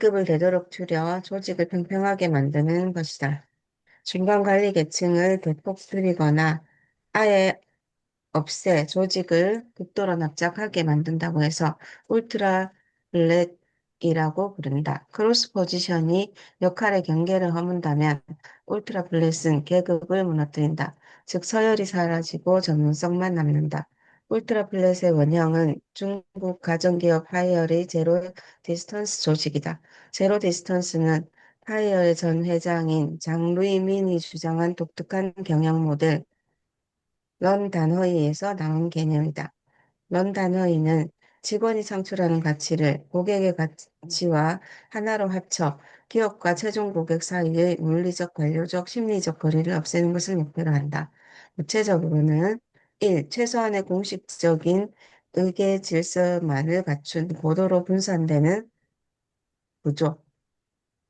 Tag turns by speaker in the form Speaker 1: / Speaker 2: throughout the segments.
Speaker 1: 급을 되도록 줄여 조직을 평평하게 만드는 것이다. 중간 관리 계층을 대폭 줄이거나 아예 없애 조직을 극도로 납작하게 만든다고 해서 울트라 블랙이라고 부른다. 크로스 포지션이 역할의 경계를 허문다면 울트라 블랙은 계급을 무너뜨린다. 즉 서열이 사라지고 전문성만 남는다. 울트라 블랙의 원형은 중국 가정기업 파이어의 제로 디스턴스 조직이다. 제로 디스턴스는 파이어의 전 회장인 장루이 민이 주장한 독특한 경영 모델 런 단허이에서 나온 개념이다. 런 단허이는 직원이 창출하는 가치를 고객의 가치와 하나로 합쳐 기업과 최종 고객 사이의 물리적, 관료적, 심리적 거리를 없애는 것을 목표로 한다. 구체적으로는 1. 최소한의 공식적인 의계 질서만을 갖춘 고도로 분산되는 구조.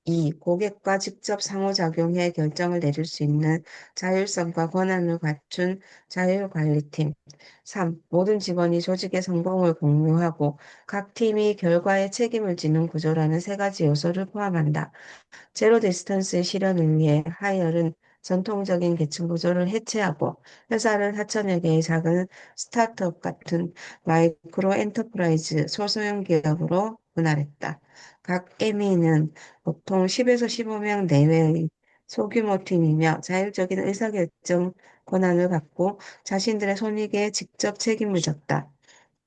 Speaker 1: 2. 고객과 직접 상호작용해 결정을 내릴 수 있는 자율성과 권한을 갖춘 자율관리팀. 3. 모든 직원이 조직의 성공을 공유하고 각 팀이 결과에 책임을 지는 구조라는 세 가지 요소를 포함한다. 제로 디스턴스의 실현을 위해 하이얼은 전통적인 계층 구조를 해체하고 회사를 4천여 개의 작은 스타트업 같은 마이크로 엔터프라이즈 소소형 기업으로 분할했다. 각 ME는 보통 10에서 15명 내외의 소규모 팀이며 자율적인 의사결정 권한을 갖고 자신들의 손익에 직접 책임을 졌다.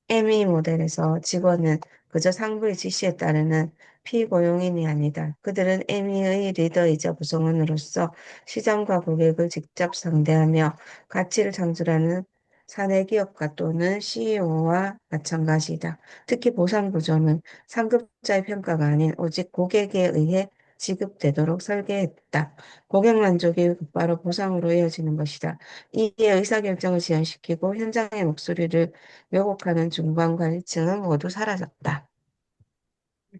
Speaker 1: ME 모델에서 직원은 그저 상부의 지시에 따르는 피고용인이 아니다. 그들은 ME의 리더이자 구성원으로서 시장과 고객을 직접 상대하며 가치를 창출하는 사내 기업가 또는 CEO와 마찬가지다. 특히 보상 구조는 상급자의 평가가 아닌 오직 고객에 의해 지급되도록 설계했다. 고객 만족이 곧바로 보상으로 이어지는 것이다. 이에 의사결정을 지연시키고 현장의 목소리를 왜곡하는 중간 관리층은 모두 사라졌다.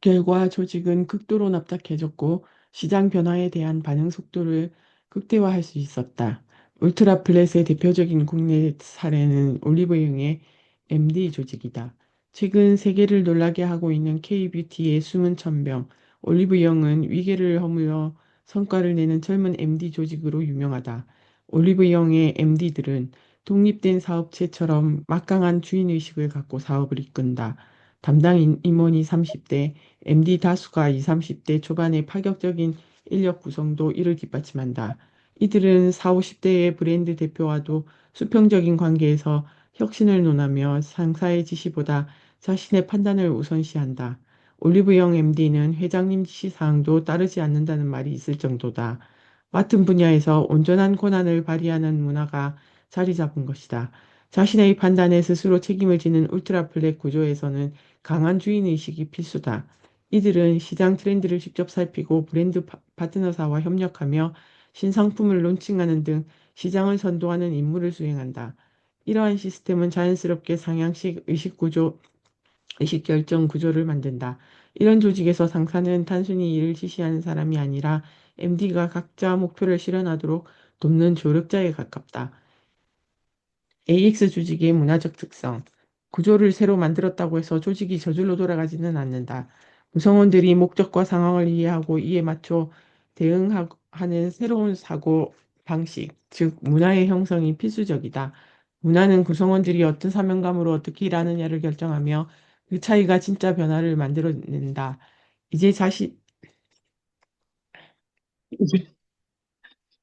Speaker 2: 결과 조직은 극도로 납작해졌고 시장 변화에 대한 반응 속도를 극대화할 수 있었다. 울트라 플랫의 대표적인 국내 사례는 올리브영의 MD 조직이다. 최근 세계를 놀라게 하고 있는 K뷰티의 숨은 천병, 올리브영은 위계를 허물어 성과를 내는 젊은 MD 조직으로 유명하다. 올리브영의 MD들은 독립된 사업체처럼 막강한 주인의식을 갖고 사업을 이끈다. 담당 임원이 30대, MD 다수가 20, 30대 초반의 파격적인 인력 구성도 이를 뒷받침한다. 이들은 40, 50대의 브랜드 대표와도 수평적인 관계에서 혁신을 논하며 상사의 지시보다 자신의 판단을 우선시한다. 올리브영 MD는 회장님 지시사항도 따르지 않는다는 말이 있을 정도다. 맡은 분야에서 온전한 권한을 발휘하는 문화가 자리 잡은 것이다. 자신의 판단에 스스로 책임을 지는 울트라 블랙 구조에서는 강한 주인의식이 필수다. 이들은 시장 트렌드를 직접 살피고 브랜드 파트너사와 협력하며 신상품을 론칭하는 등 시장을 선도하는 임무를 수행한다. 이러한 시스템은 자연스럽게 상향식 의식구조, 의식결정 구조를 만든다. 이런 조직에서 상사는 단순히 일을 지시하는 사람이 아니라 MD가 각자 목표를 실현하도록 돕는 조력자에 가깝다. AX 조직의 문화적 특성. 구조를 새로 만들었다고 해서 조직이 저절로 돌아가지는 않는다. 구성원들이 목적과 상황을 이해하고 이에 맞춰 대응하는 새로운 사고 방식, 즉 문화의 형성이 필수적이다. 문화는 구성원들이 어떤 사명감으로 어떻게 일하느냐를 결정하며 그 차이가 진짜 변화를 만들어낸다. 이제 자신,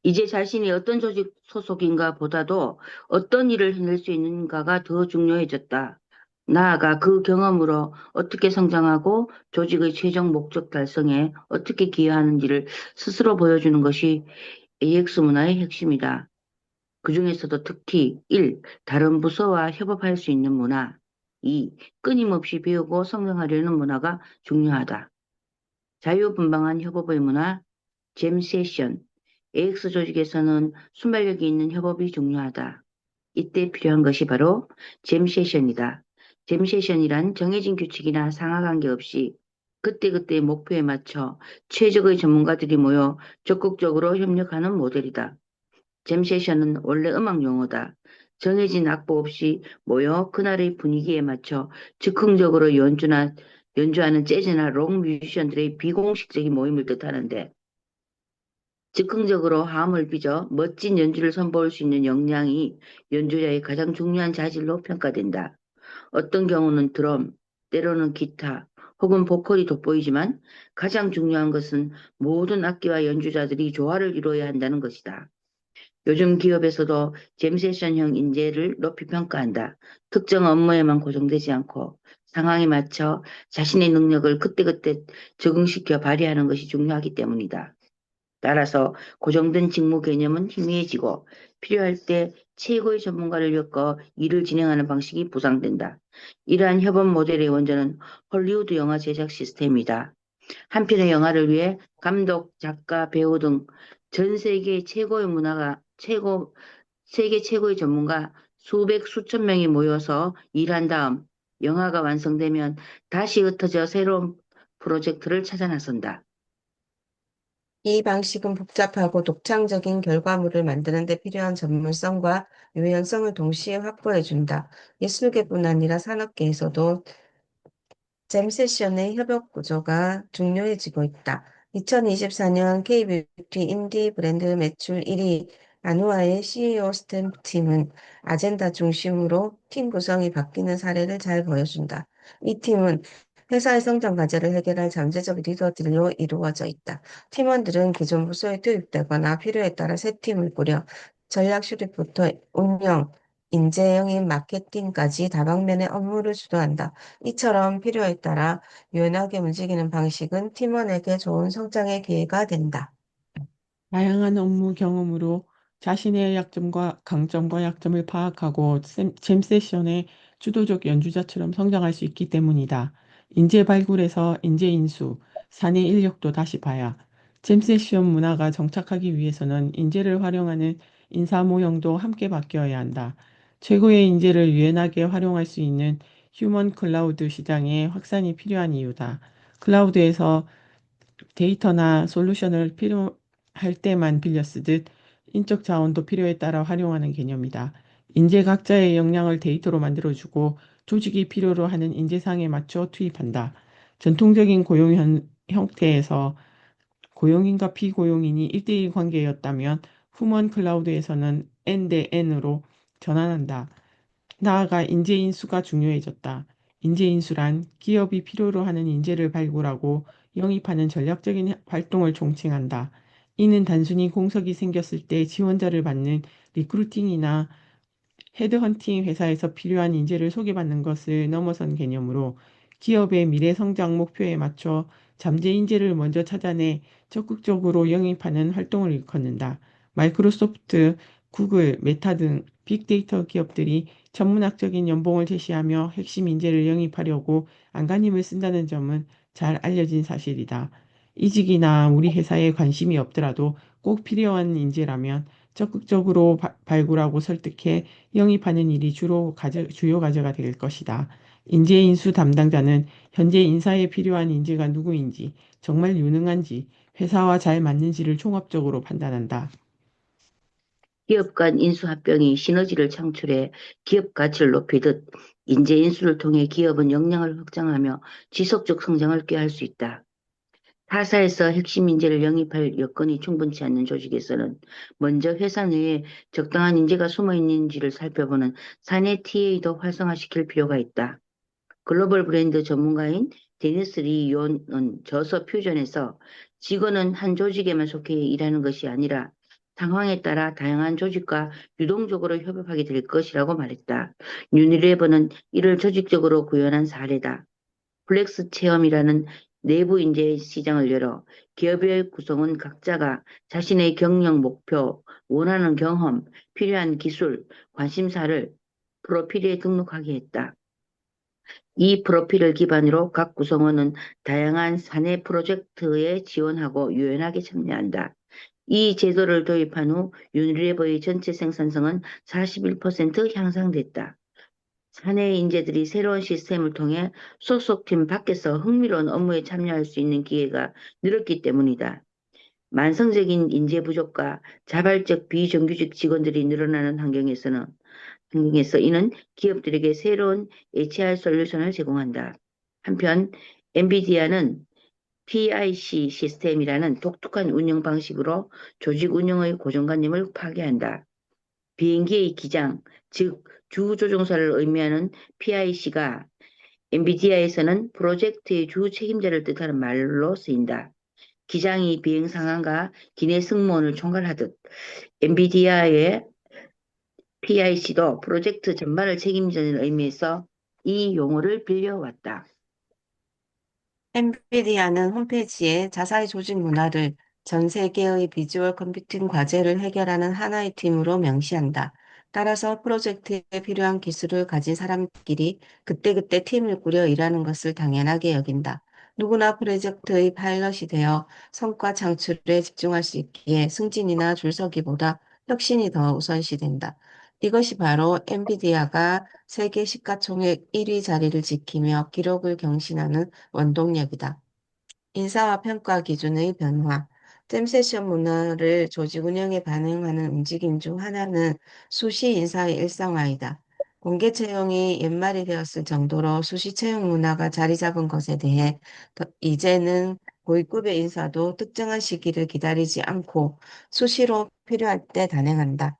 Speaker 3: 이제 자신이 어떤 조직 소속인가 보다도 어떤 일을 해낼 수 있는가가 더 중요해졌다. 나아가 그 경험으로 어떻게 성장하고 조직의 최종 목적 달성에 어떻게 기여하는지를 스스로 보여주는 것이 AX 문화의 핵심이다. 그중에서도 특히 1. 다른 부서와 협업할 수 있는 문화. 2. 끊임없이 배우고 성장하려는 문화가 중요하다. 자유분방한 협업의 문화, 잼 세션. AX 조직에서는 순발력이 있는 협업이 중요하다. 이때 필요한 것이 바로 잼 세션이다. 잼 세션이란 정해진 규칙이나 상하관계 없이 그때그때 목표에 맞춰 최적의 전문가들이 모여 적극적으로 협력하는 모델이다. 잼 세션은 원래 음악 용어다. 정해진 악보 없이 모여 그날의 분위기에 맞춰 즉흥적으로 연주나 연주하는 재즈나 록 뮤지션들의 비공식적인 모임을 뜻하는데 즉흥적으로 화음을 빚어 멋진 연주를 선보일 수 있는 역량이 연주자의 가장 중요한 자질로 평가된다. 어떤 경우는 드럼, 때로는 기타, 혹은 보컬이 돋보이지만 가장 중요한 것은 모든 악기와 연주자들이 조화를 이루어야 한다는 것이다. 요즘 기업에서도 잼 세션형 인재를 높이 평가한다. 특정 업무에만 고정되지 않고 상황에 맞춰 자신의 능력을 그때그때 적응시켜 발휘하는 것이 중요하기 때문이다. 따라서 고정된 직무 개념은 희미해지고 필요할 때 최고의 전문가를 엮어 일을 진행하는 방식이 보상된다. 이러한 협업 모델의 원조는 헐리우드 영화 제작 시스템이다. 한 편의 영화를 위해 감독, 작가, 배우 등 전 세계 최고의 세계 최고의 전문가 수백, 수천 명이 모여서 일한 다음 영화가 완성되면 다시 흩어져 새로운 프로젝트를 찾아 나선다.
Speaker 1: 이 방식은 복잡하고 독창적인 결과물을 만드는 데 필요한 전문성과 유연성을 동시에 확보해준다. 예술계뿐 아니라 산업계에서도 잼 세션의 협업 구조가 중요해지고 있다. 2024년 K뷰티 인디 브랜드 매출 1위 안우아의 CEO 스탬프 팀은 아젠다 중심으로 팀 구성이 바뀌는 사례를 잘 보여준다. 이 팀은 회사의 성장 과제를 해결할 잠재적 리더들로 이루어져 있다. 팀원들은 기존 부서에 투입되거나 필요에 따라 새 팀을 꾸려 전략 수립부터 운영, 인재 영입, 마케팅까지 다방면의 업무를 주도한다. 이처럼 필요에 따라 유연하게 움직이는 방식은 팀원에게 좋은 성장의 기회가 된다.
Speaker 2: 다양한 업무 경험으로 자신의 강점과 약점을 파악하고 잼 세션의 주도적 연주자처럼 성장할 수 있기 때문이다. 인재 발굴에서 인재 인수, 사내 인력도 다시 봐야. 잼 세션 문화가 정착하기 위해서는 인재를 활용하는 인사 모형도 함께 바뀌어야 한다. 최고의 인재를 유연하게 활용할 수 있는 휴먼 클라우드 시장의 확산이 필요한 이유다. 클라우드에서 데이터나 솔루션을 필요할 때만 빌려 쓰듯 인적 자원도 필요에 따라 활용하는 개념이다. 인재 각자의 역량을 데이터로 만들어주고 조직이 필요로 하는 인재상에 맞춰 투입한다. 전통적인 형태에서 고용인과 비고용인이 1대1 관계였다면 후먼 클라우드에서는 N대 N으로 전환한다. 나아가 인재 인수가 중요해졌다. 인재 인수란 기업이 필요로 하는 인재를 발굴하고 영입하는 전략적인 활동을 총칭한다. 이는 단순히 공석이 생겼을 때 지원자를 받는 리크루팅이나 헤드헌팅 회사에서 필요한 인재를 소개받는 것을 넘어선 개념으로 기업의 미래 성장 목표에 맞춰 잠재 인재를 먼저 찾아내 적극적으로 영입하는 활동을 일컫는다. 마이크로소프트, 구글, 메타 등 빅데이터 기업들이 천문학적인 연봉을 제시하며 핵심 인재를 영입하려고 안간힘을 쓴다는 점은 잘 알려진 사실이다. 이직이나 우리 회사에 관심이 없더라도 꼭 필요한 인재라면 적극적으로 발굴하고 설득해 영입하는 일이 주요 과제가 될 것이다. 인재 인수 담당자는 현재 인사에 필요한 인재가 누구인지, 정말 유능한지, 회사와 잘 맞는지를 종합적으로 판단한다.
Speaker 3: 기업 간 인수합병이 시너지를 창출해 기업 가치를 높이듯 인재 인수를 통해 기업은 역량을 확장하며 지속적 성장을 꾀할 수 있다. 타사에서 핵심 인재를 영입할 여건이 충분치 않는 조직에서는 먼저 회사 내에 적당한 인재가 숨어 있는지를 살펴보는 사내 TA도 활성화시킬 필요가 있다. 글로벌 브랜드 전문가인 데니스 리 요는 저서 퓨전에서 직원은 한 조직에만 속해 일하는 것이 아니라 상황에 따라 다양한 조직과 유동적으로 협업하게 될 것이라고 말했다. 유니레버는 이를 조직적으로 구현한 사례다. 플렉스 체험이라는 내부 인재 시장을 열어 기업의 구성원 각자가 자신의 경영 목표, 원하는 경험, 필요한 기술, 관심사를 프로필에 등록하게 했다. 이 프로필을 기반으로 각 구성원은 다양한 사내 프로젝트에 지원하고 유연하게 참여한다. 이 제도를 도입한 후 유니레버의 전체 생산성은 41% 향상됐다. 사내 인재들이 새로운 시스템을 통해 소속팀 밖에서 흥미로운 업무에 참여할 수 있는 기회가 늘었기 때문이다. 만성적인 인재 부족과 자발적 비정규직 직원들이 늘어나는 환경에서 이는 기업들에게 새로운 HR 솔루션을 제공한다. 한편 엔비디아는 PIC 시스템이라는 독특한 운영 방식으로 조직 운영의 고정관념을 파괴한다. 비행기의 기장, 즉 주조종사를 의미하는 PIC가 엔비디아에서는 프로젝트의 주 책임자를 뜻하는 말로 쓰인다. 기장이 비행 상황과 기내 승무원을 총괄하듯 엔비디아의 PIC도 프로젝트 전반을 책임지는 의미에서 이 용어를 빌려왔다.
Speaker 1: 엔비디아는 홈페이지에 자사의 조직 문화를 전 세계의 비주얼 컴퓨팅 과제를 해결하는 하나의 팀으로 명시한다. 따라서 프로젝트에 필요한 기술을 가진 사람끼리 그때그때 팀을 꾸려 일하는 것을 당연하게 여긴다. 누구나 프로젝트의 파일럿이 되어 성과 창출에 집중할 수 있기에 승진이나 줄서기보다 혁신이 더 우선시된다. 이것이 바로 엔비디아가 세계 시가총액 1위 자리를 지키며 기록을 경신하는 원동력이다. 인사와 평가 기준의 변화. 잼 세션 문화를 조직 운영에 반영하는 움직임 중 하나는 수시 인사의 일상화이다. 공개 채용이 옛말이 되었을 정도로 수시 채용 문화가 자리 잡은 것에 대해 이제는 고위급의 인사도 특정한 시기를 기다리지 않고 수시로 필요할 때 단행한다.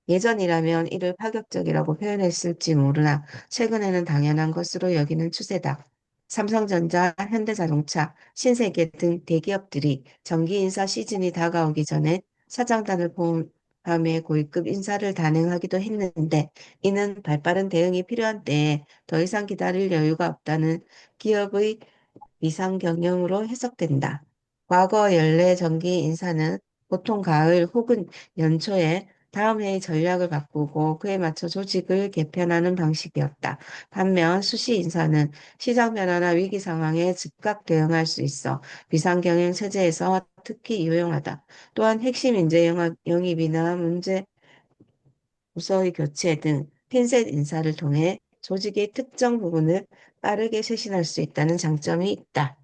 Speaker 1: 예전이라면 이를 파격적이라고 표현했을지 모르나 최근에는 당연한 것으로 여기는 추세다. 삼성전자, 현대자동차, 신세계 등 대기업들이 정기 인사 시즌이 다가오기 전에 사장단을 포함해 고위급 인사를 단행하기도 했는데 이는 발빠른 대응이 필요한 때에 더 이상 기다릴 여유가 없다는 기업의 미상 경영으로 해석된다. 과거 연례 정기 인사는 보통 가을 혹은 연초에 다음 해의 전략을 바꾸고 그에 맞춰 조직을 개편하는 방식이었다. 반면 수시 인사는 시장 변화나 위기 상황에 즉각 대응할 수 있어 비상경영 체제에서 특히 유용하다. 또한 핵심 인재 영입이나 문제 부서의 교체 등 핀셋 인사를 통해 조직의 특정 부분을 빠르게 쇄신할 수 있다는 장점이 있다.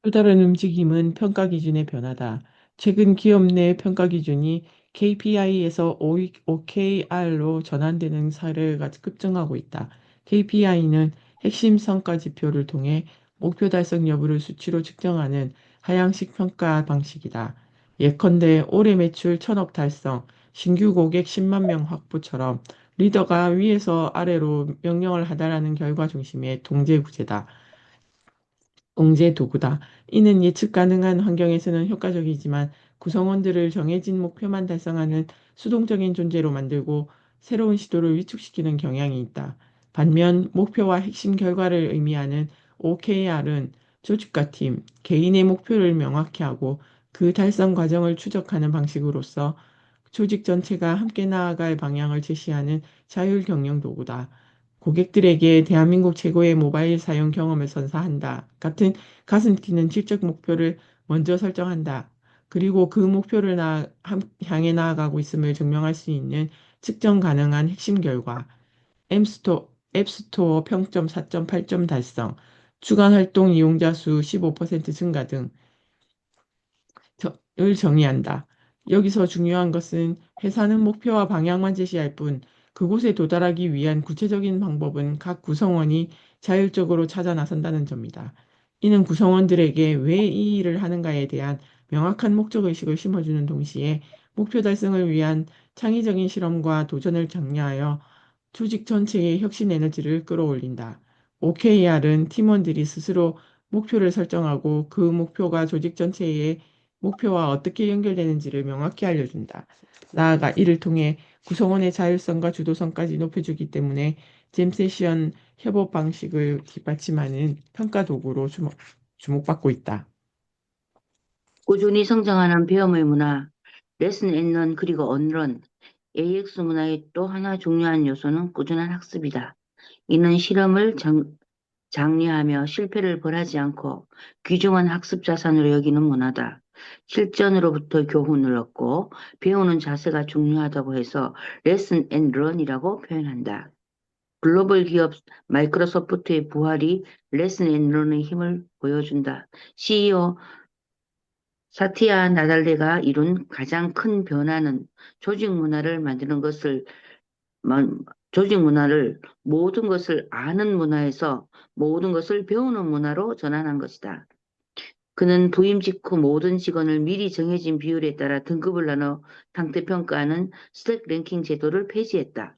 Speaker 2: 또 다른 움직임은 평가 기준의 변화다. 최근 기업 내 평가 기준이 KPI에서 OKR로 전환되는 사례가 급증하고 있다. KPI는 핵심 성과 지표를 통해 목표 달성 여부를 수치로 측정하는 하향식 평가 방식이다. 예컨대 올해 매출 1,000억 달성, 신규 고객 10만 명 확보처럼 리더가 위에서 아래로 명령을 하다라는 결과 중심의 통제 도구다. 이는 예측 가능한 환경에서는 효과적이지만 구성원들을 정해진 목표만 달성하는 수동적인 존재로 만들고 새로운 시도를 위축시키는 경향이 있다. 반면 목표와 핵심 결과를 의미하는 OKR은 조직과 팀, 개인의 목표를 명확히 하고 그 달성 과정을 추적하는 방식으로서 조직 전체가 함께 나아갈 방향을 제시하는 자율 경영 도구다. 고객들에게 대한민국 최고의 모바일 사용 경험을 선사한다. 같은 가슴 뛰는 질적 목표를 먼저 설정한다. 그리고 그 목표를 향해 나아가고 있음을 증명할 수 있는 측정 가능한 핵심 결과. 앱스토어 평점 4.8점 달성, 주간 활동 이용자 수 15% 증가 등 을 정의한다. 여기서 중요한 것은 회사는 목표와 방향만 제시할 뿐 그곳에 도달하기 위한 구체적인 방법은 각 구성원이 자율적으로 찾아 나선다는 점이다. 이는 구성원들에게 왜 이 일을 하는가에 대한 명확한 목적의식을 심어주는 동시에 목표 달성을 위한 창의적인 실험과 도전을 격려하여 조직 전체의 혁신 에너지를 끌어올린다. OKR은 팀원들이 스스로 목표를 설정하고 그 목표가 조직 전체의 목표와 어떻게 연결되는지를 명확히 알려준다. 나아가 이를 통해 구성원의 자율성과 주도성까지 높여주기 때문에 잼 세션 협업 방식을 뒷받침하는 평가 도구로 주목받고 있다.
Speaker 3: 꾸준히 성장하는 배움의 문화, 레슨 앤런 그리고 언런, AX 문화의 또 하나 중요한 요소는 꾸준한 학습이다. 이는 실험을 장려하며 실패를 벌하지 않고 귀중한 학습 자산으로 여기는 문화다. 실전으로부터 교훈을 얻고 배우는 자세가 중요하다고 해서 레슨 앤 런이라고 표현한다. 글로벌 기업 마이크로소프트의 부활이 레슨 앤 런의 힘을 보여준다. CEO 사티아 나달레가 이룬 가장 큰 변화는 조직 문화를 만드는 것을 조직 문화를 모든 것을 아는 문화에서 모든 것을 배우는 문화로 전환한 것이다. 그는 부임 직후 모든 직원을 미리 정해진 비율에 따라 등급을 나눠 상태평가하는 스택 랭킹 제도를 폐지했다.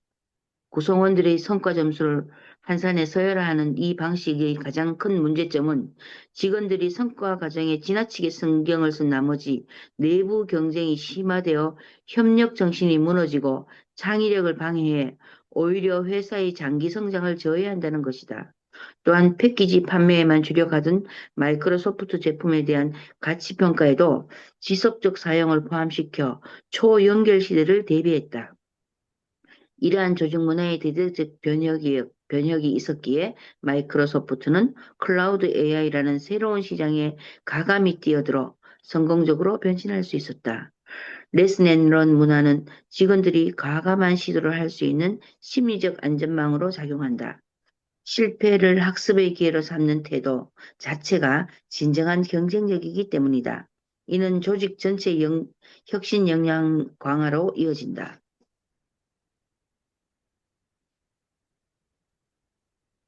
Speaker 3: 구성원들의 성과 점수를 한산해 서열화하는 이 방식의 가장 큰 문제점은 직원들이 성과 과정에 지나치게 신경을 쓴 나머지 내부 경쟁이 심화되어 협력 정신이 무너지고 창의력을 방해해 오히려 회사의 장기 성장을 저해한다는 것이다. 또한 패키지 판매에만 주력하던 마이크로소프트 제품에 대한 가치 평가에도 지속적 사용을 포함시켜 초연결 시대를 대비했다. 이러한 조직 문화의 대대적 변혁이 있었기에 마이크로소프트는 클라우드 AI라는 새로운 시장에 가감히 뛰어들어 성공적으로 변신할 수 있었다. 레슨 앤 런 문화는 직원들이 과감한 시도를 할 수 있는 심리적 안전망으로 작용한다. 실패를 학습의 기회로 삼는 태도 자체가 진정한 경쟁력이기 때문이다. 이는 조직 전체 혁신 역량 강화로 이어진다.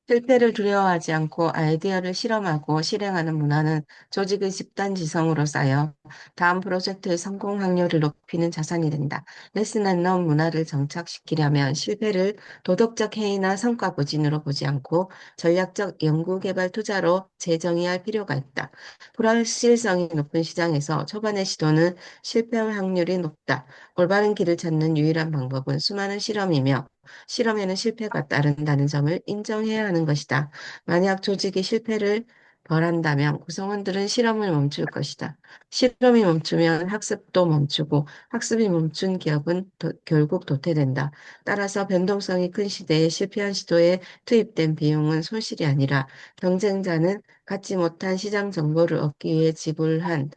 Speaker 1: 실패를 두려워하지 않고 아이디어를 실험하고 실행하는 문화는 조직의 집단 지성으로 쌓여 다음 프로젝트의 성공 확률을 높이는 자산이 된다. 레슨 앤런 문화를 정착시키려면 실패를 도덕적 해이나 성과 부진으로 보지 않고 전략적 연구개발 투자로 재정의할 필요가 있다. 불확실성이 높은 시장에서 초반의 시도는 실패할 확률이 높다. 올바른 길을 찾는 유일한 방법은 수많은 실험이며 실험에는 실패가 따른다는 점을 인정해야 하는 것이다. 만약 조직이 실패를 벌한다면 구성원들은 실험을 멈출 것이다. 실험이 멈추면 학습도 멈추고 학습이 멈춘 기업은 결국 도태된다. 따라서 변동성이 큰 시대에 실패한 시도에 투입된 비용은 손실이 아니라 경쟁자는 갖지 못한 시장 정보를 얻기 위해 지불한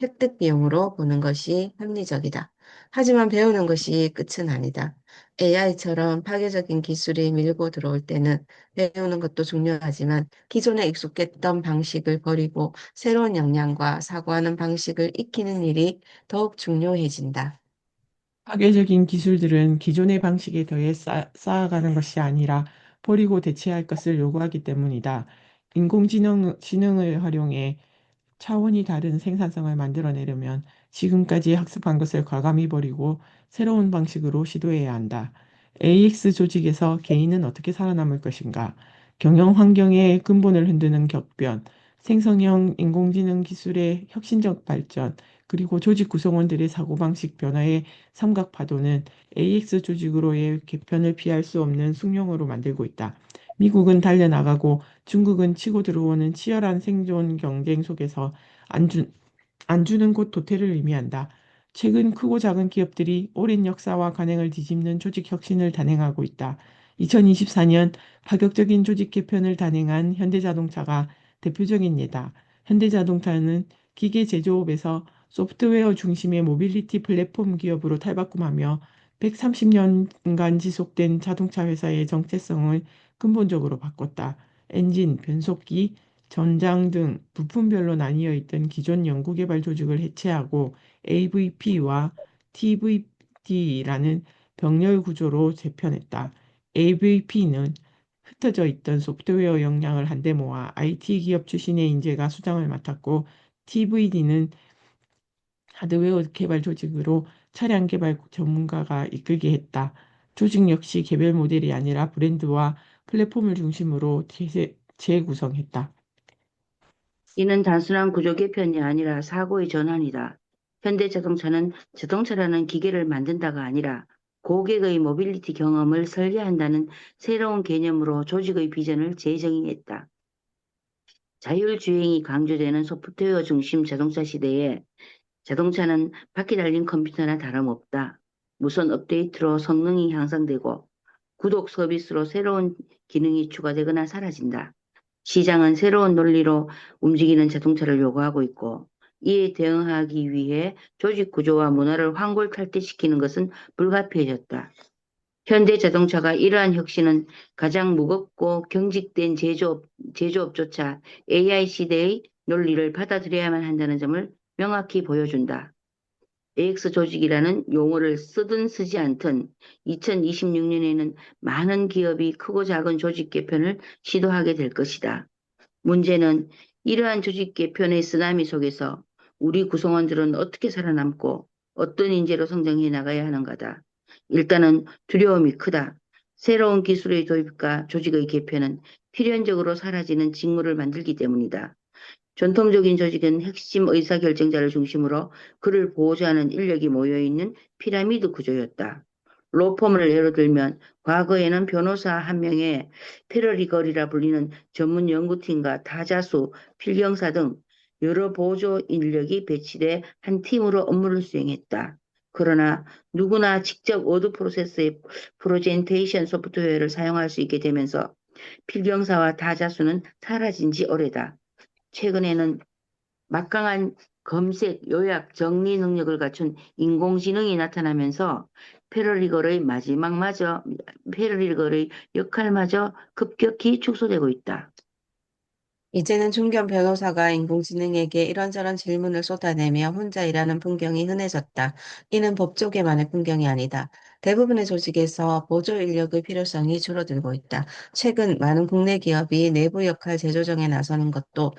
Speaker 1: 획득 비용으로 보는 것이 합리적이다. 하지만 배우는 것이 끝은 아니다. AI처럼 파괴적인 기술이 밀고 들어올 때는 배우는 것도 중요하지만 기존에 익숙했던 방식을 버리고 새로운 역량과 사고하는 방식을 익히는 일이 더욱 중요해진다.
Speaker 2: 파괴적인 기술들은 기존의 방식에 더해 쌓아가는 것이 아니라 버리고 대체할 것을 요구하기 때문이다. 지능을 활용해 차원이 다른 생산성을 만들어내려면 지금까지 학습한 것을 과감히 버리고 새로운 방식으로 시도해야 한다. AX 조직에서 개인은 어떻게 살아남을 것인가? 경영 환경의 근본을 흔드는 격변, 생성형 인공지능 기술의 혁신적 발전, 그리고 조직 구성원들의 사고방식 변화의 삼각파도는 AX 조직으로의 개편을 피할 수 없는 숙명으로 만들고 있다. 미국은 달려나가고 중국은 치고 들어오는 치열한 생존 경쟁 속에서 안주, 안주는 곧 도태를 의미한다. 최근 크고 작은 기업들이 오랜 역사와 관행을 뒤집는 조직 혁신을 단행하고 있다. 2024년 파격적인 조직 개편을 단행한 현대자동차가 대표적인 예다. 현대자동차는 기계 제조업에서 소프트웨어 중심의 모빌리티 플랫폼 기업으로 탈바꿈하며 130년간 지속된 자동차 회사의 정체성을 근본적으로 바꿨다. 엔진, 변속기, 전장 등 부품별로 나뉘어 있던 기존 연구개발 조직을 해체하고 AVP와 TVD라는 병렬 구조로 재편했다. AVP는 흩어져 있던 소프트웨어 역량을 한데 모아 IT 기업 출신의 인재가 수장을 맡았고 TVD는 하드웨어 개발 조직으로 차량 개발 전문가가 이끌게 했다. 조직 역시 개별 모델이 아니라 브랜드와 플랫폼을 중심으로 재구성했다.
Speaker 3: 이는 단순한 구조 개편이 아니라 사고의 전환이다. 현대자동차는 자동차라는 기계를 만든다가 아니라 고객의 모빌리티 경험을 설계한다는 새로운 개념으로 조직의 비전을 재정의했다. 자율주행이 강조되는 소프트웨어 중심 자동차 시대에 자동차는 바퀴 달린 컴퓨터나 다름없다. 무선 업데이트로 성능이 향상되고 구독 서비스로 새로운 기능이 추가되거나 사라진다. 시장은 새로운 논리로 움직이는 자동차를 요구하고 있고 이에 대응하기 위해 조직 구조와 문화를 환골탈퇴시키는 것은 불가피해졌다. 현대 자동차가 이러한 혁신은 가장 무겁고 경직된 제조업조차 AI 시대의 논리를 받아들여야만 한다는 점을 명확히 보여준다. AX 조직이라는 용어를 쓰든 쓰지 않든 2026년에는 많은 기업이 크고 작은 조직 개편을 시도하게 될 것이다. 문제는 이러한 조직 개편의 쓰나미 속에서 우리 구성원들은 어떻게 살아남고 어떤 인재로 성장해 나가야 하는가다. 일단은 두려움이 크다. 새로운 기술의 도입과 조직의 개편은 필연적으로 사라지는 직무를 만들기 때문이다. 전통적인 조직은 핵심 의사결정자를 중심으로 그를 보호하는 인력이 모여있는 피라미드 구조였다. 로펌을 예로 들면 과거에는 변호사 한 명의 패러리걸이라 불리는 전문 연구팀과 다자수, 필경사 등 여러 보조 인력이 배치돼 한 팀으로 업무를 수행했다. 그러나 누구나 직접 워드 프로세스의 프로젠테이션 소프트웨어를 사용할 수 있게 되면서 필경사와 다자수는 사라진 지 오래다. 최근에는 막강한 검색, 요약, 정리 능력을 갖춘 인공지능이 나타나면서 패러리걸의 역할마저 급격히 축소되고 있다.
Speaker 1: 이제는 중견 변호사가 인공지능에게 이런저런 질문을 쏟아내며 혼자 일하는 풍경이 흔해졌다. 이는 법조계만의 풍경이 아니다. 대부분의 조직에서 보조 인력의 필요성이 줄어들고 있다. 최근 많은 국내 기업이 내부 역할 재조정에 나서는 것도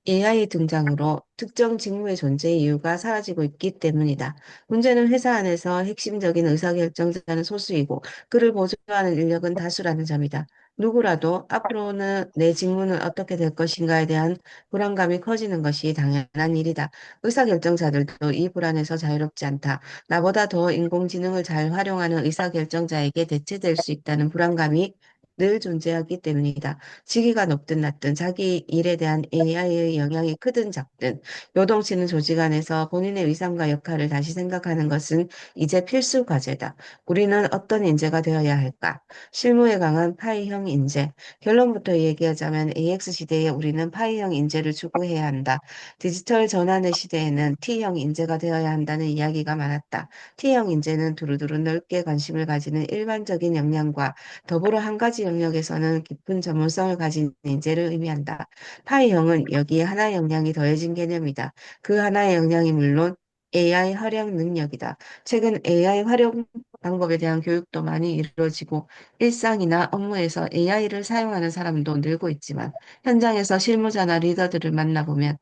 Speaker 1: AI 등장으로 특정 직무의 존재 이유가 사라지고 있기 때문이다. 문제는 회사 안에서 핵심적인 의사결정자는 소수이고 그를 보조하는 인력은 다수라는 점이다. 누구라도 앞으로는 내 직무는 어떻게 될 것인가에 대한 불안감이 커지는 것이 당연한 일이다. 의사결정자들도 이 불안에서 자유롭지 않다. 나보다 더 인공지능을 잘 활용하는 의사결정자에게 대체될 수 있다는 불안감이 늘 존재하기 때문이다. 직위가 높든 낮든 자기 일에 대한 AI의 영향이 크든 작든 요동치는 조직 안에서 본인의 위상과 역할을 다시 생각하는 것은 이제 필수 과제다. 우리는 어떤 인재가 되어야 할까? 실무에 강한 파이형 인재. 결론부터 얘기하자면 AX 시대에 우리는 파이형 인재를 추구해야 한다. 디지털 전환의 시대에는 T형 인재가 되어야 한다는 이야기가 많았다. T형 인재는 두루두루 넓게 관심을 가지는 일반적인 역량과 더불어 한 가지 영역에서는 깊은 전문성을 가진 인재를 의미한다. 파이형은 여기에 하나의 역량이 더해진 개념이다. 그 하나의 역량이 물론 AI 활용 능력이다. 최근 AI 활용 방법에 대한 교육도 많이 이루어지고 일상이나 업무에서 AI를 사용하는 사람도 늘고 있지만 현장에서 실무자나 리더들을 만나보면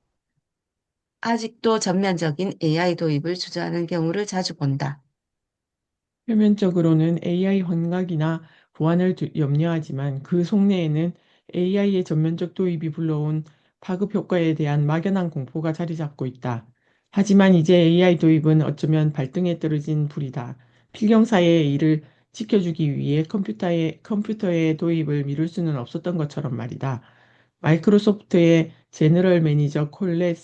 Speaker 1: 아직도 전면적인 AI 도입을 주저하는 경우를 자주 본다.
Speaker 2: 표면적으로는 AI 환각이나 보안을 염려하지만 그 속내에는 AI의 전면적 도입이 불러온 파급 효과에 대한 막연한 공포가 자리 잡고 있다. 하지만 이제 AI 도입은 어쩌면 발등에 떨어진 불이다. 필경사의 일을 지켜주기 위해 컴퓨터의 도입을 미룰 수는 없었던 것처럼 말이다. 마이크로소프트의 제너럴 매니저 콜렛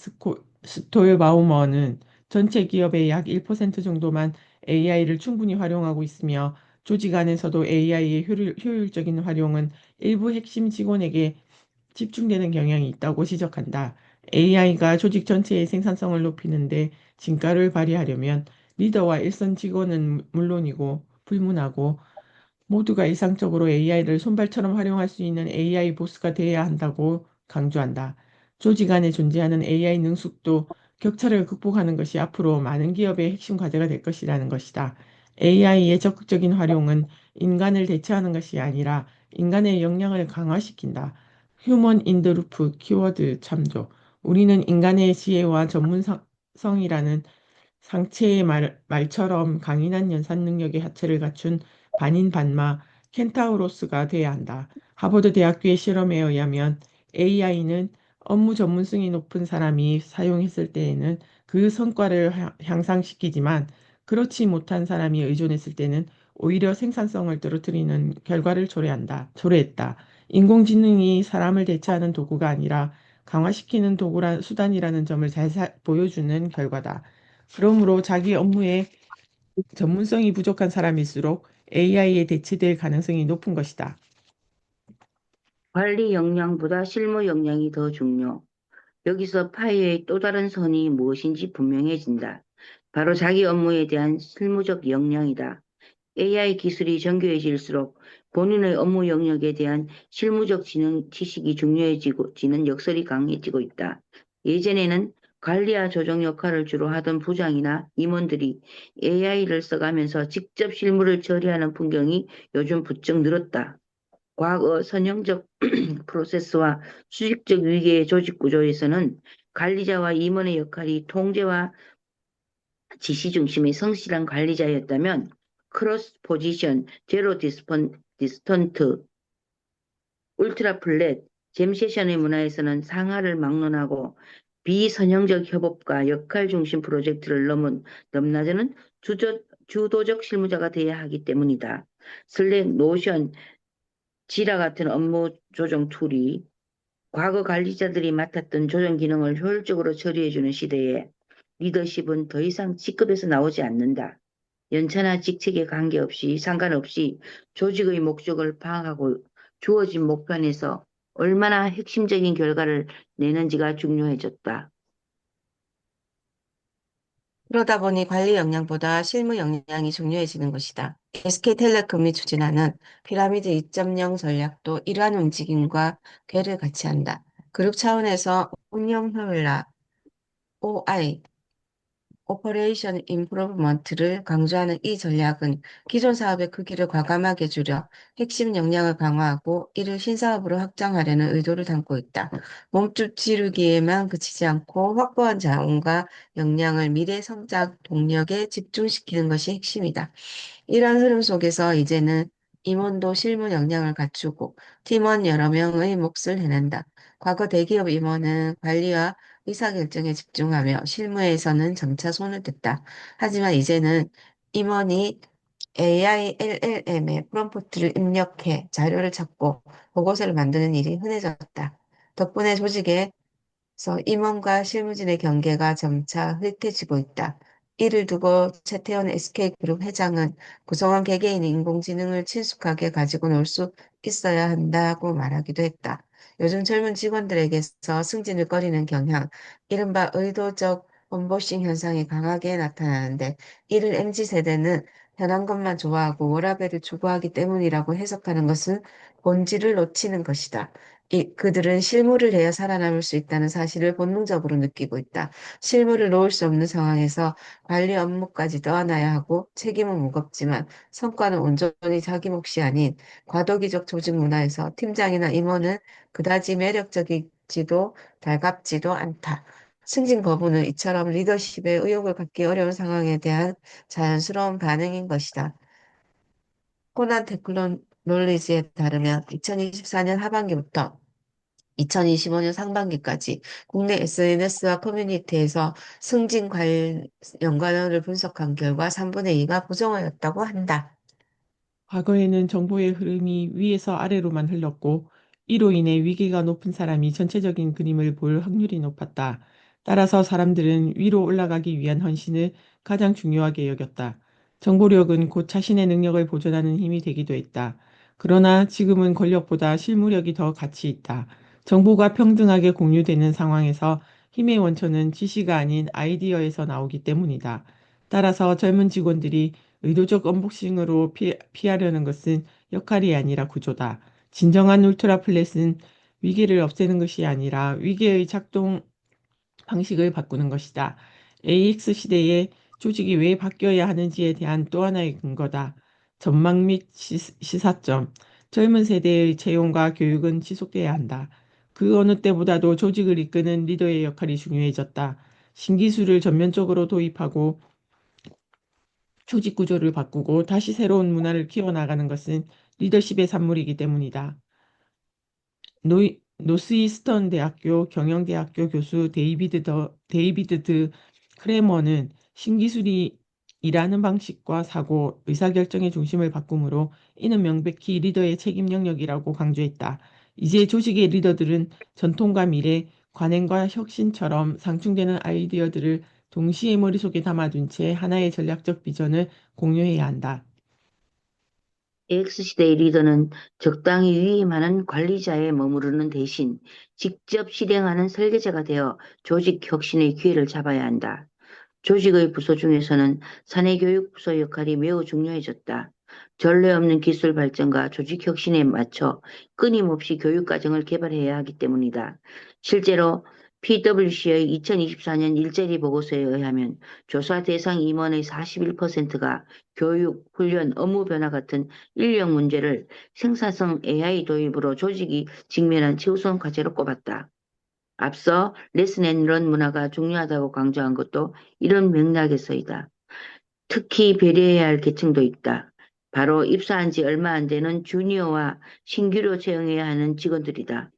Speaker 2: 스톨바우머는 전체 기업의 약 1% 정도만 AI를 충분히 활용하고 있으며 조직 안에서도 AI의 효율적인 활용은 일부 핵심 직원에게 집중되는 경향이 있다고 지적한다. AI가 조직 전체의 생산성을 높이는데 진가를 발휘하려면 리더와 일선 직원은 물론이고 불문하고 모두가 일상적으로 AI를 손발처럼 활용할 수 있는 AI 보스가 돼야 한다고 강조한다. 조직 안에 존재하는 AI 능숙도 격차를 극복하는 것이 앞으로 많은 기업의 핵심 과제가 될 것이라는 것이다. AI의 적극적인 활용은 인간을 대체하는 것이 아니라 인간의 역량을 강화시킨다. 휴먼 인더 루프 키워드 참조. 우리는 인간의 지혜와 전문성이라는 상체의 말처럼 강인한 연산 능력의 하체를 갖춘 반인반마 켄타우로스가 돼야 한다. 하버드 대학교의 실험에 의하면 AI는 업무 전문성이 높은 사람이 사용했을 때에는 그 성과를 향상시키지만 그렇지 못한 사람이 의존했을 때는 오히려 생산성을 떨어뜨리는 결과를 초래했다. 인공지능이 사람을 대체하는 도구가 아니라 강화시키는 수단이라는 점을 잘 보여주는 결과다. 그러므로 자기 업무에 전문성이 부족한 사람일수록 AI에 대체될 가능성이 높은 것이다.
Speaker 3: 관리 역량보다 실무 역량이 더 중요. 여기서 파이의 또 다른 선이 무엇인지 분명해진다. 바로 자기 업무에 대한 실무적 역량이다. AI 기술이 정교해질수록 본인의 업무 영역에 대한 실무적 지식이 중요해지는 역설이 강해지고 있다. 예전에는 관리와 조정 역할을 주로 하던 부장이나 임원들이 AI를 써가면서 직접 실무를 처리하는 풍경이 요즘 부쩍 늘었다. 과거 선형적 프로세스와 수직적 위계의 조직 구조에서는 관리자와 임원의 역할이 통제와 지시 중심의 성실한 관리자였다면 크로스 포지션, 제로 디스턴트, 울트라 플랫, 잼 세션의 문화에서는 상하를 막론하고 비선형적 협업과 역할 중심 프로젝트를 넘나드는 주도적 실무자가 되어야 하기 때문이다. 슬랙, 노션, 지라 같은 업무 조정 툴이 과거 관리자들이 맡았던 조정 기능을 효율적으로 처리해주는 시대에 리더십은 더 이상 직급에서 나오지 않는다. 연차나 직책에 상관없이 조직의 목적을 파악하고 주어진 목표에서 얼마나 핵심적인 결과를 내는지가 중요해졌다.
Speaker 1: 그러다 보니 관리 역량보다 실무 역량이 중요해지는 것이다. SK텔레콤이 추진하는 피라미드 2.0 전략도 이러한 움직임과 궤를 같이 한다. 그룹 차원에서 운영 효율화, OI, 오퍼레이션 임프로브먼트를 강조하는 이 전략은 기존 사업의 크기를 과감하게 줄여 핵심 역량을 강화하고 이를 신사업으로 확장하려는 의도를 담고 있다. 몸집 지르기에만 그치지 않고 확보한 자원과 역량을 미래 성장 동력에 집중시키는 것이 핵심이다. 이러한 흐름 속에서 이제는 임원도 실무 역량을 갖추고 팀원 여러 명의 몫을 해낸다. 과거 대기업 임원은 관리와 의사결정에 집중하며 실무에서는 점차 손을 댔다. 하지만 이제는 임원이 AI, LLM에 프롬프트를 입력해 자료를 찾고 보고서를 만드는 일이 흔해졌다. 덕분에 조직에 그래서 임원과 실무진의 경계가 점차 흐릿해지고 있다. 이를 두고 최태원 SK그룹 회장은 구성원 개개인이 인공지능을 친숙하게 가지고 놀 수 있어야 한다고 말하기도 했다. 요즘 젊은 직원들에게서 승진을 꺼리는 경향, 이른바 의도적 언보싱 현상이 강하게 나타나는데 이를 MZ세대는 편한 것만 좋아하고 워라밸을 추구하기 때문이라고 해석하는 것은 본질을 놓치는 것이다. 그들은 실무를 해야 살아남을 수 있다는 사실을 본능적으로 느끼고 있다. 실무를 놓을 수 없는 상황에서 관리 업무까지 떠안아야 하고 책임은 무겁지만 성과는 온전히 자기 몫이 아닌 과도기적 조직 문화에서 팀장이나 임원은 그다지 매력적이지도 달갑지도 않다. 승진 거부는 이처럼 리더십의 의욕을 갖기 어려운 상황에 대한 자연스러운 반응인 것이다. 코난 테크놀로지에 따르면 2024년 하반기부터 2025년 상반기까지 국내 SNS와 커뮤니티에서 승진 관련 연관어를 분석한 결과 3분의 2가 부정어였다고 한다.
Speaker 2: 과거에는 정보의 흐름이 위에서 아래로만 흘렀고, 이로 인해 위계가 높은 사람이 전체적인 그림을 볼 확률이 높았다. 따라서 사람들은 위로 올라가기 위한 헌신을 가장 중요하게 여겼다. 정보력은 곧 자신의 능력을 보존하는 힘이 되기도 했다. 그러나 지금은 권력보다 실무력이 더 가치 있다. 정보가 평등하게 공유되는 상황에서 힘의 원천은 지시가 아닌 아이디어에서 나오기 때문이다. 따라서 젊은 직원들이 의도적 언복싱으로 피하려는 것은 역할이 아니라 구조다. 진정한 울트라 플랫은 위계를 없애는 것이 아니라 위계의 작동 방식을 바꾸는 것이다. AX 시대에 조직이 왜 바뀌어야 하는지에 대한 또 하나의 근거다. 전망 및 시사점. 젊은 세대의 채용과 교육은 지속돼야 한다. 그 어느 때보다도 조직을 이끄는 리더의 역할이 중요해졌다. 신기술을 전면적으로 도입하고 조직 구조를 바꾸고 다시 새로운 문화를 키워나가는 것은 리더십의 산물이기 때문이다. 노스이스턴 대학교 경영대학교 교수 데이비드 드 크레머는 신기술이 일하는 방식과 사고, 의사결정의 중심을 바꾸므로 이는 명백히 리더의 책임 영역이라고 강조했다. 이제 조직의 리더들은 전통과 미래, 관행과 혁신처럼 상충되는 아이디어들을 동시에 머릿속에 담아둔 채 하나의 전략적 비전을 공유해야 한다.
Speaker 3: X시대의 리더는 적당히 위임하는 관리자에 머무르는 대신 직접 실행하는 설계자가 되어 조직 혁신의 기회를 잡아야 한다. 조직의 부서 중에서는 사내교육부서 역할이 매우 중요해졌다. 전례 없는 기술 발전과 조직 혁신에 맞춰 끊임없이 교육 과정을 개발해야 하기 때문이다. 실제로 PwC의 2024년 일자리 보고서에 의하면 조사 대상 임원의 41%가 교육, 훈련, 업무 변화 같은 인력 문제를 생산성 AI 도입으로 조직이 직면한 최우선 과제로 꼽았다. 앞서 레슨 앤 런 문화가 중요하다고 강조한 것도 이런 맥락에서이다. 특히 배려해야 할 계층도 있다. 바로 입사한 지 얼마 안 되는 주니어와 신규로 채용해야 하는 직원들이다.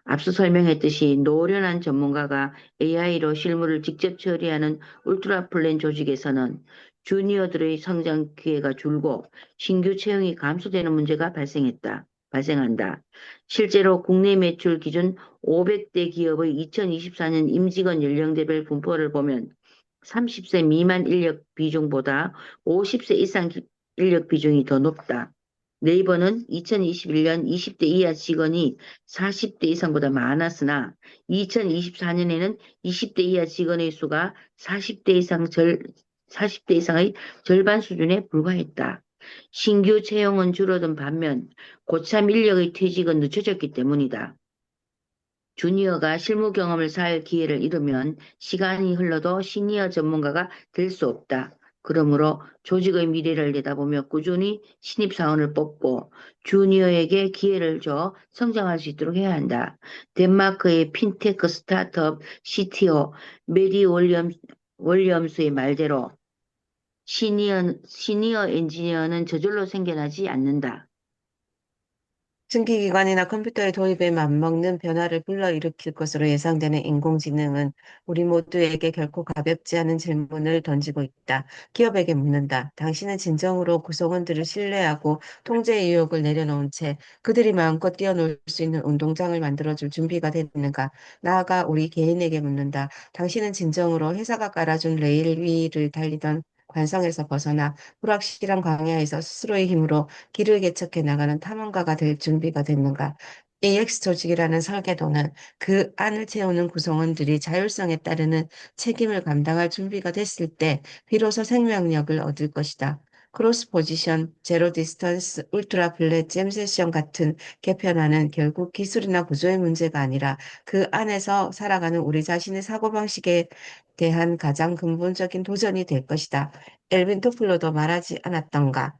Speaker 3: 앞서 설명했듯이 노련한 전문가가 AI로 실무를 직접 처리하는 울트라 플랜 조직에서는 주니어들의 성장 기회가 줄고 신규 채용이 감소되는 문제가 발생한다. 실제로 국내 매출 기준 500대 기업의 2024년 임직원 연령대별 분포를 보면 30세 미만 인력 비중보다 50세 이상 인력 비중이 더 높다. 네이버는 2021년 20대 이하 직원이 40대 이상보다 많았으나 2024년에는 20대 이하 직원의 수가 40대 이상의 절반 수준에 불과했다. 신규 채용은 줄어든 반면 고참 인력의 퇴직은 늦춰졌기 때문이다. 주니어가 실무 경험을 쌓을 기회를 잃으면 시간이 흘러도 시니어 전문가가 될 수 없다. 그러므로 조직의 미래를 내다보며 꾸준히 신입사원을 뽑고 주니어에게 기회를 줘 성장할 수 있도록 해야 한다. 덴마크의 핀테크 스타트업 CTO 메리 윌리엄스의 말대로 시니어 엔지니어는 저절로 생겨나지 않는다.
Speaker 1: 증기기관이나 컴퓨터의 도입에 맞먹는 변화를 불러일으킬 것으로 예상되는 인공지능은 우리 모두에게 결코 가볍지 않은 질문을 던지고 있다. 기업에게 묻는다. 당신은 진정으로 구성원들을 신뢰하고 통제 유혹을 내려놓은 채 그들이 마음껏 뛰어놀 수 있는 운동장을 만들어줄 준비가 됐는가? 나아가 우리 개인에게 묻는다. 당신은 진정으로 회사가 깔아준 레일 위를 달리던 관성에서 벗어나 불확실한 광야에서 스스로의 힘으로 길을 개척해 나가는 탐험가가 될 준비가 됐는가? AX 조직이라는 설계도는 그 안을 채우는 구성원들이 자율성에 따르는 책임을 감당할 준비가 됐을 때 비로소 생명력을 얻을 것이다. 크로스 포지션, 제로 디스턴스, 울트라 플랫, 잼 세션 같은 개편화는 결국 기술이나 구조의 문제가 아니라 그 안에서 살아가는 우리 자신의 사고방식에 대한 가장 근본적인 도전이 될 것이다. 엘빈 토플러도 말하지 않았던가?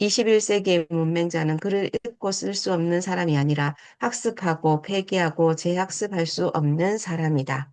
Speaker 1: 21세기의 문맹자는 글을 읽고 쓸 수 없는 사람이 아니라 학습하고 폐기하고 재학습할 수 없는 사람이다.